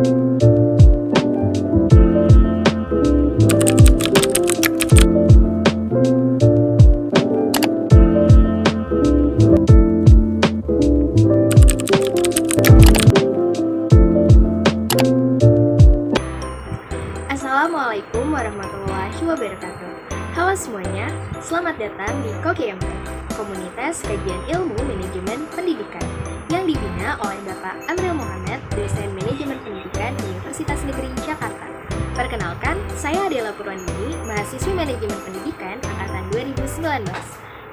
Assalamualaikum warahmatullahi wabarakatuh. Halo semuanya, selamat datang di KOKIMP, Komunitas Kajian Ilmu Manajemen Pendidikan, yang dibina oleh Bapak Amril Muhammad, dosen Manajemen Pendidikan Universitas Negeri Jakarta. Perkenalkan, saya Adela Purwandini, mahasiswi Manajemen Pendidikan Angkatan 2019.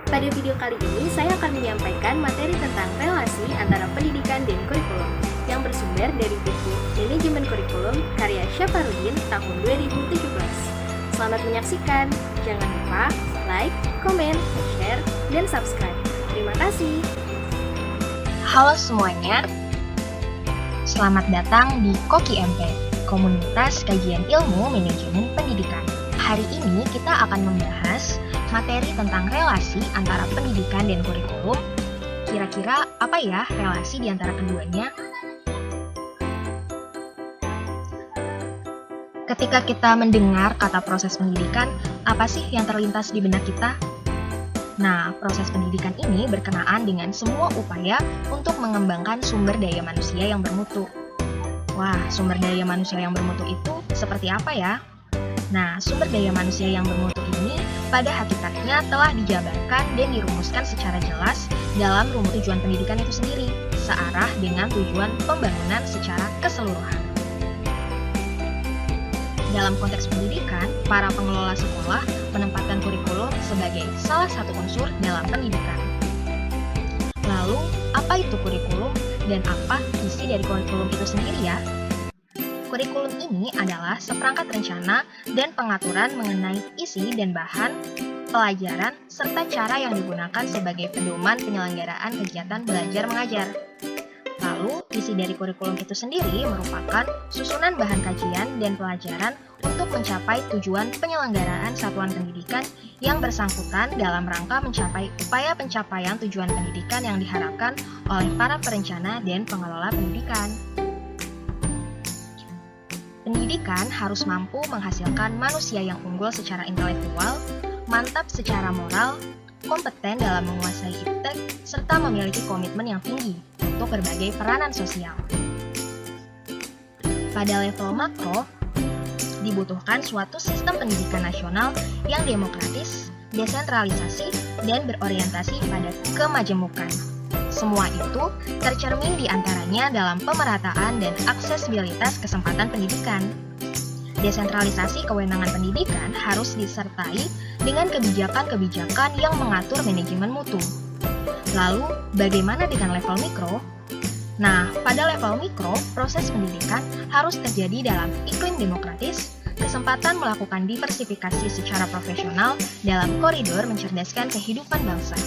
Pada video kali ini, saya akan menyampaikan materi tentang relasi antara pendidikan dan kurikulum, yang bersumber dari buku Manajemen Kurikulum karya Syafarudin tahun 2017. Selamat menyaksikan, jangan lupa like, komen, share, dan subscribe. Terima kasih. Halo semuanya, selamat datang di KOKIMP, Komunitas Kajian Ilmu Manajemen Pendidikan. Hari ini kita akan membahas materi tentang relasi antara pendidikan dan kurikulum. Kira-kira apa ya relasi di antara keduanya? Ketika kita mendengar kata proses pendidikan, apa sih yang terlintas di benak kita? Nah, proses pendidikan ini berkenaan dengan semua upaya untuk mengembangkan sumber daya manusia yang bermutu. Wah, sumber daya manusia yang bermutu itu seperti apa ya? Nah, sumber daya manusia yang bermutu ini pada hakikatnya telah dijabarkan dan dirumuskan secara jelas dalam rumus tujuan pendidikan itu sendiri, searah dengan tujuan pembangunan secara keseluruhan. Dalam konteks pendidikan, para pengelola sekolah menempatkan kurikulum sebagai salah satu unsur dalam pendidikan. Lalu, apa itu kurikulum dan apa isi dari kurikulum itu sendiri ya? Kurikulum ini adalah seperangkat rencana dan pengaturan mengenai isi dan bahan pelajaran serta cara yang digunakan sebagai pedoman penyelenggaraan kegiatan belajar mengajar. Lalu, isi dari kurikulum itu sendiri merupakan susunan bahan kajian dan pelajaran untuk mencapai tujuan penyelenggaraan satuan pendidikan yang bersangkutan dalam rangka mencapai upaya pencapaian tujuan pendidikan yang diharapkan oleh para perencana dan pengelola pendidikan. Pendidikan harus mampu menghasilkan manusia yang unggul secara intelektual, mantap secara moral, kompeten dalam menguasai iptek, serta memiliki komitmen yang tinggi untuk berbagai peranan sosial. Pada level makro, dibutuhkan suatu sistem pendidikan nasional yang demokratis, desentralisasi, dan berorientasi pada kemajemukan. Semua itu tercermin di antaranya dalam pemerataan dan aksesibilitas kesempatan pendidikan. Desentralisasi kewenangan pendidikan harus disertai dengan kebijakan-kebijakan yang mengatur manajemen mutu. Lalu, bagaimana dengan level mikro? Nah, pada level mikro, proses pendidikan harus terjadi dalam iklim demokratis, kesempatan melakukan diversifikasi secara profesional dalam koridor mencerdaskan kehidupan bangsa.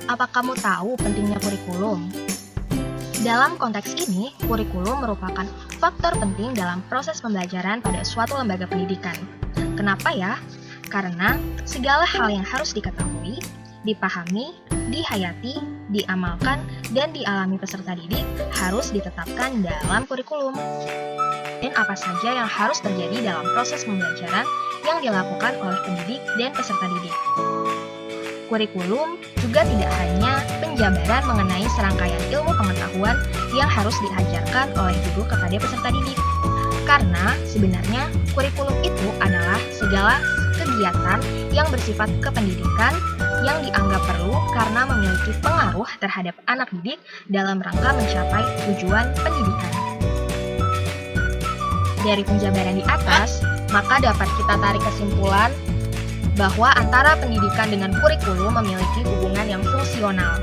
Apa kamu tahu pentingnya kurikulum? Dalam konteks ini, kurikulum merupakan faktor penting dalam proses pembelajaran pada suatu lembaga pendidikan. Kenapa ya? Karena segala hal yang harus diketahui, dipahami, dihayati, diamalkan, dan dialami peserta didik harus ditetapkan dalam kurikulum. Dan apa saja yang harus terjadi dalam proses pembelajaran yang dilakukan oleh pendidik dan peserta didik. Kurikulum juga tidak hanya penjabaran mengenai serangkaian ilmu pengetahuan yang harus diajarkan oleh guru kepada peserta didik. Karena sebenarnya kurikulum itu adalah segala kegiatan yang bersifat kependidikan yang dianggap perlu karena memiliki pengaruh terhadap anak didik dalam rangka mencapai tujuan pendidikan. Dari penjabaran di atas, maka dapat kita tarik kesimpulan bahwa antara pendidikan dengan kurikulum memiliki hubungan yang fungsional.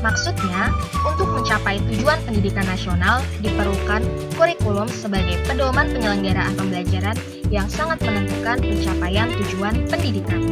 Maksudnya, untuk mencapai tujuan pendidikan nasional diperlukan kurikulum sebagai pedoman penyelenggaraan pembelajaran yang sangat menentukan pencapaian tujuan pendidikan.